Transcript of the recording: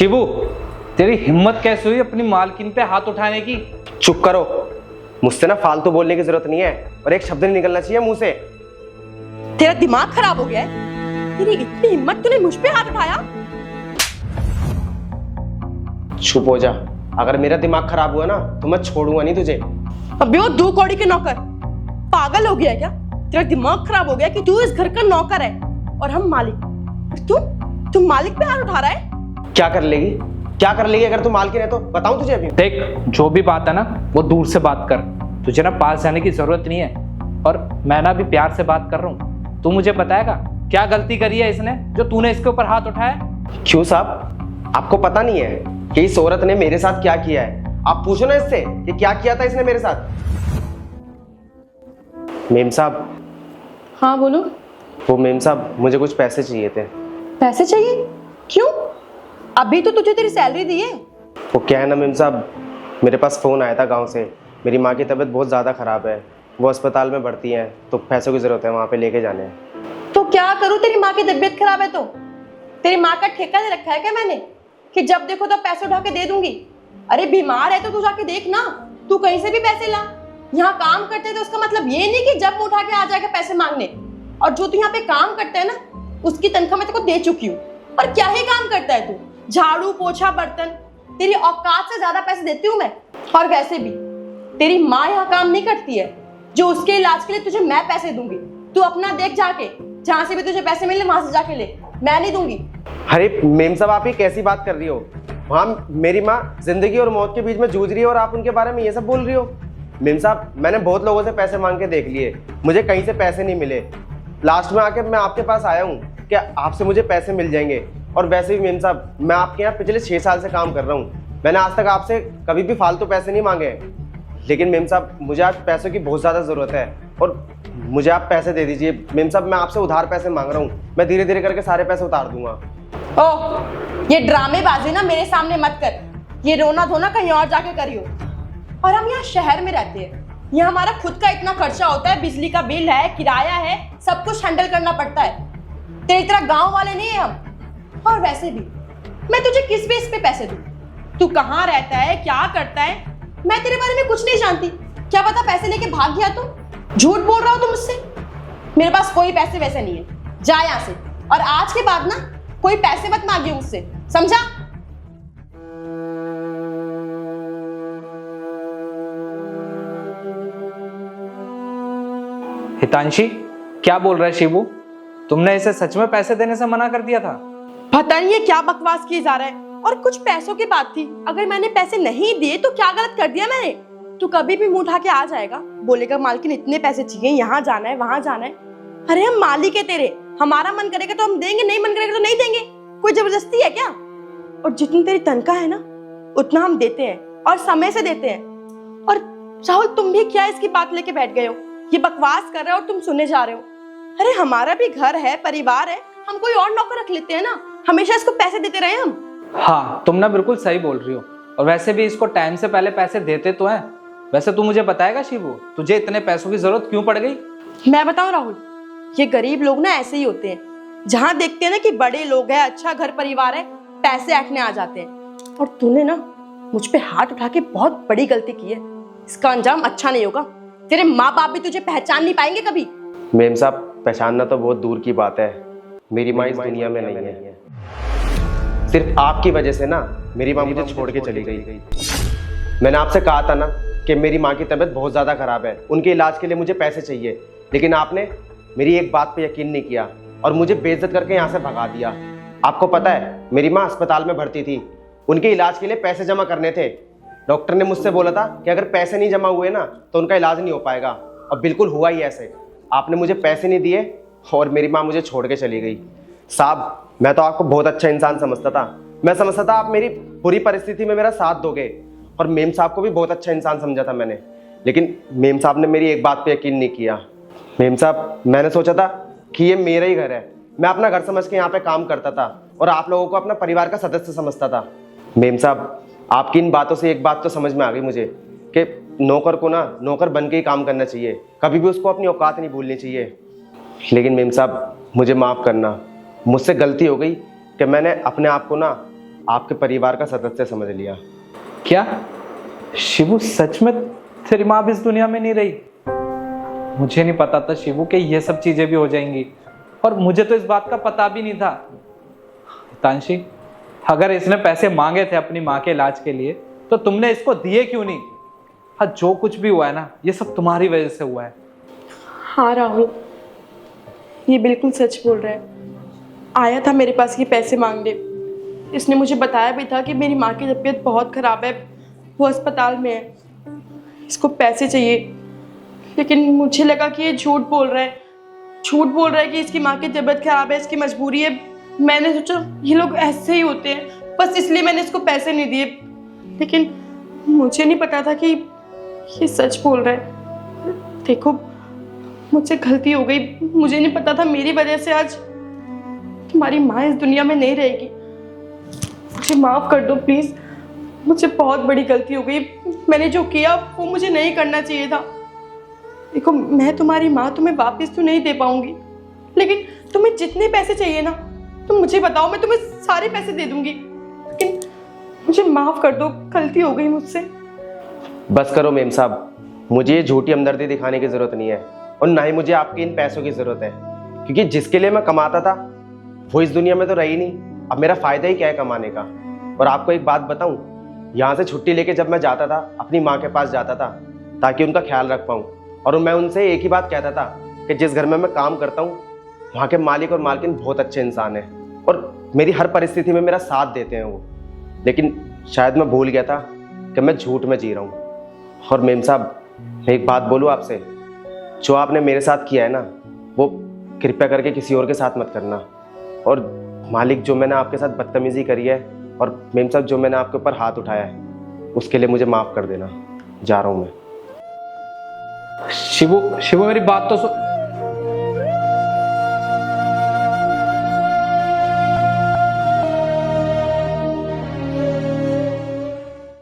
शिबू, तेरी हिम्मत कैसे हुई अपनी मालकिन पे हाथ उठाने की? चुप करो, मुझसे ना फालतू बोलने की जरूरत नहीं है और एक शब्द नहीं निकलना चाहिए मुंह से। तेरा दिमाग खराब हो गया है? तेरी इतनी हिम्मत, तूने मुझ पे हाथ उठाया? चुप हो जा, अगर मेरा दिमाग खराब हुआ ना तो मैं छोड़ूंगा नहीं तुझे। अबे वो 2 कौड़ी के नौकर, पागल हो गया है क्या? तेरा दिमाग खराब हो गया कि तू इस घर का नौकर है और हम मालिक, और तुम मालिक पे हाथ उठा रहा है? क्या कर लेगी, क्या कर लेगी अगर तू मालकिन है तो? बताऊं तुझे अभी? देख, जो भी बात है ना वो दूर से बात कर, तुझे ना पास जाने की जरूरत नहीं है। और मैं ना भी प्यार से बात कर रहा हूँ, तू मुझे बताएगा क्या गलती करी है इसने जो तूने इसके ऊपर हाथ उठाया? क्यों साहब, आपको पता नहीं है कि इस औरत ने मेरे साथ क्या किया है? आप पूछो ना इससे कि क्या किया था इसने मेरे साथ। मेम साहब। हाँ बोलो। वो मेम साहब, मुझे कुछ पैसे चाहिए थे। पैसे चाहिए? क्यों? अभी तो तुझे तेरी सैलरी दी है। वो क्या है ना मेम साहब, मेरे पास फ़ोन आया था गांव से, मेरी माँ की तबीयत बहुत ज़्यादा ख़राब है, वो अस्पताल में भर्ती हैं, तो पैसों की ज़रूरत है, वहाँ पे लेके जाने हैं। तो क्या करूं, तेरी माँ की तबीयत खराब है तो? तेरी माँ का ठेका ले रखा है क्या मैंने कि जब देखो तो पैसे उठा के दे दूंगी? अरे बीमार है तो तू जाके देख ना, तू कहीं से भी पैसे ला। यहाँ काम करते तो उसका मतलब ये नहीं कि जब उठा के आ जाएगा पैसे मांगने। और जो तू यहाँ पे काम करता है ना, उसकी तनख्वाह मैं तेरे को दे चुकी हूँ। और क्या ही काम करता है तू? झाड़ू पोछा बर्तन, तेरी औकात से ज्यादा पैसे देती हूँ मैं। और वैसे भी तेरी माँ यहाँ काम नहीं करती है, जो उसके इलाज के लिए तुझे मैं पैसे दूंगी। तू अपना देख जाके, जहाँ से भी तुझे पैसे मिले वहां से जाके ले, मैं नहीं दूंगी। अरे मेम साहब, आप ये कैसी बात कर रही हो? वहाँ मेरी माँ जिंदगी और मौत के बीच में जूझ रही है और आप उनके बारे में ये सब बोल रही हो? मेम साहब, मैंने बहुत लोगों से पैसे मांग के देख लिए, मुझे कहीं से पैसे नहीं मिले। लास्ट में आके मैं आपके पास आया हूँ कि आपसे मुझे पैसे मिल जाएंगे। और वैसे भी मेम साहब, मैं आपके यहाँ पिछले 6 साल से काम कर रहा हूँ, मैंने आज तक आपसे कभी भी फालतू पैसे नहीं मांगे हैं। लेकिन मेम साहब, मुझे आज पैसों की बहुत ज़्यादा ज़रूरत है और मुझे आप पैसे दे दीजिए। मेम साहब, मैं आपसे उधार पैसे मांग रहा हूँ, मैं धीरे धीरे करके सारे पैसे उतार दूंगा। ओह, ये ड्रामेबाजी ना मेरे सामने मत कर, ये रोना धोना कहीं और जाके करियो। और हम यहाँ शहर में रहते हैं, यहाँ हमारा खुद का इतना खर्चा होता है, बिजली का बिल है, किराया है, सब कुछ हैंडल करना पड़ता है। तेरी तरह गांव वाले नहीं है हम। और वैसे भी मैं तुझे किस बेस पे पैसे दूं? तू कहाँ रहता है, क्या करता है, मैं तेरे बारे में कुछ नहीं जानती। क्या पता पैसे लेके भाग गया तो? झूठ बोल रहा हो तुम मुझसे। मेरे पास कोई पैसे वैसे नहीं है, जा यहाँ से। और आज के बाद ना कोई पैसे मत मांगिए मुझसे, समझा? हितांशी, क्या बोल रहा है शिबू? तुमने इसे सच में पैसे देने से मना कर दिया था? पता नहीं ये क्या बकवास किए जा रहा है। और कुछ पैसों की बात थी, अगर मैंने पैसे नहीं दिए तो क्या गलत कर दिया मैंने? तू कभी भी मुंह उठा के आ जाएगा, बोलेगा मालकिन इतने पैसे चाहिए, यहाँ जाना है वहां जाना है। अरे हम मालिक है तेरे, हमारा मन करेगा तो हम देंगे, नहीं मन करेगा तो नहीं देंगे। कोई जबरदस्ती है क्या? और जितनी तेरी तनख्वाह है ना, उतना हम देते हैं और समय से देते हैं। और राहुल, तुम भी क्या इसकी बात लेके बैठ गए हो? ये बकवास कर रहे हो और तुम सुनने जा रहे हो। अरे हमारा भी घर है, परिवार है, हम कोई और नौकर रख लेते हैं ना, हमेशा इसको पैसे देते रहे हम। हाँ, तुम ना बिल्कुल सही बोल रही हो। और वैसे भी इसको टाइम से पहले पैसे देते तो हैं। वैसे तू मुझे बताएगा शिबू, तुझे इतने पैसों की जरूरत क्यों पड़ गई? मैं बताऊं राहुल, ये गरीब लोग ना ऐसे ही होते हैं, जहाँ देखते हैं ना कि बड़े लोग हैं, अच्छा घर परिवार है, पैसे ऐंठने आ जाते हैं। और तूने ना मुझ पे हाथ उठा के बहुत बड़ी गलती की है, इसका अंजाम अच्छा नहीं होगा। तेरे माँ बाप भी तुझे पहचान नहीं पाएंगे कभी। मेम साहब, पहचानना तो बहुत दूर की बात है, मेरी माँ इस दुनिया में नहीं है। सिर्फ आपकी वजह से ना मेरी माँ मुझे छोड़ के चली गई। मैंने आपसे कहा था ना कि मेरी माँ की तबीयत बहुत ज़्यादा ख़राब है, उनके इलाज के लिए मुझे पैसे चाहिए, लेकिन आपने मेरी एक बात पे यकीन नहीं किया और मुझे बेइज्जत करके यहाँ से भगा दिया। आपको पता है, मेरी माँ अस्पताल में भर्ती थी, उनके इलाज के लिए पैसे जमा करने थे। डॉक्टर ने मुझसे बोला था कि अगर पैसे नहीं जमा हुए ना तो उनका इलाज नहीं हो पाएगा, और बिल्कुल हुआ ही ऐसे। आपने मुझे पैसे नहीं दिए और मेरी माँ मुझे छोड़ के चली गई। साहब, मैं तो आपको बहुत अच्छा इंसान समझता था, मैं समझता था आप मेरी बुरी परिस्थिति में मेरा साथ दोगे, और मेम साहब को भी बहुत अच्छा इंसान समझा था मैंने, लेकिन मेम साहब ने मेरी एक बात पे यकीन नहीं किया। मेम साहब, मैंने सोचा था कि ये मेरा ही घर है, मैं अपना घर समझ के यहाँ पे काम करता था और आप लोगों को अपना परिवार का सदस्य समझता था। मेम साहब, आपकी इन बातों से एक बात तो समझ में आ गई मुझे कि नौकर को ना नौकर बन के ही काम करना चाहिए, कभी भी उसको अपनी औकात नहीं भूलनी चाहिए। लेकिन मेम साहब, मुझे माफ़ करना, मुझसे गलती हो गई कि मैंने अपने आप को ना आपके परिवार का सदस्य समझ लिया। क्या शिवू, सच में तेरी माँ भी इस दुनिया में नहीं रही? मुझे नहीं पता था शिवू कि ये सब चीजें भी हो जाएंगी, और मुझे तो इस बात का पता भी नहीं था। हितांशी, अगर इसने पैसे मांगे थे अपनी माँ के इलाज के लिए तो तुमने इसको दिए क्यों नहीं? हाँ, जो कुछ भी हुआ है ना, ये सब तुम्हारी वजह से हुआ है। हाँ राहुल, ये बिल्कुल सच बोल रहा है। आया था मेरे पास ये पैसे मांगने। इसने मुझे बताया भी था कि मेरी माँ की तबीयत बहुत ख़राब है, वो अस्पताल में है, इसको पैसे चाहिए। लेकिन मुझे लगा कि ये झूठ बोल रहा है, कि इसकी माँ की तबीयत ख़राब है, इसकी मजबूरी है। मैंने सोचा ये लोग ऐसे ही होते हैं, बस इसलिए मैंने इसको पैसे नहीं दिए। लेकिन मुझे नहीं पता था कि ये सच बोल रहा है। देखो, मुझसे गलती हो गई। मुझे नहीं पता था मेरी वजह से आज तुम्हारी माँ इस दुनिया में नहीं रहेगी। मुझे माफ़ कर दो प्लीज़, मुझसे बहुत बड़ी गलती हो गई। मैंने जो किया वो मुझे नहीं करना चाहिए था। देखो, मैं तुम्हारी माँ तुम्हें वापस तो नहीं दे पाऊंगी, लेकिन तुम्हें जितने पैसे चाहिए ना तुम मुझे बताओ, मैं तुम्हें सारे पैसे दे दूंगी। लेकिन मुझे माफ़ कर दो, गलती हो गई मुझसे। बस करो मेम साहब, मुझे ये झूठी हमदर्दी दिखाने की ज़रूरत नहीं है, और ना ही मुझे आपकी इन पैसों की ज़रूरत है, क्योंकि जिसके लिए मैं कमाता था वो इस दुनिया में तो रही नहीं। अब मेरा फ़ायदा ही क्या है कमाने का। और आपको एक बात बताऊं, यहाँ से छुट्टी लेके जब मैं जाता था अपनी माँ के पास जाता था ताकि उनका ख्याल रख पाऊँ, और मैं उनसे एक ही बात कहता था कि जिस घर में मैं काम करता हूँ वहाँ के मालिक और मालकिन बहुत अच्छे इंसान हैं और मेरी हर परिस्थिति में मेरा साथ देते हैं वो। लेकिन शायद मैं भूल गया था कि मैं झूठ में जी रहा हूँ। और मेम साहब, मैं एक बात बोलूँ आपसे, जो आपने मेरे साथ किया है ना, वो कृपया करके किसी और के साथ मत करना। और मालिक, जो मैंने आपके साथ बदतमीज़ी करी है, और मेम साहब जो मैंने आपके ऊपर हाथ उठाया है, उसके लिए मुझे माफ़ कर देना। जा रहा हूँ मैं। शिवू, मेरी बात तो सुन।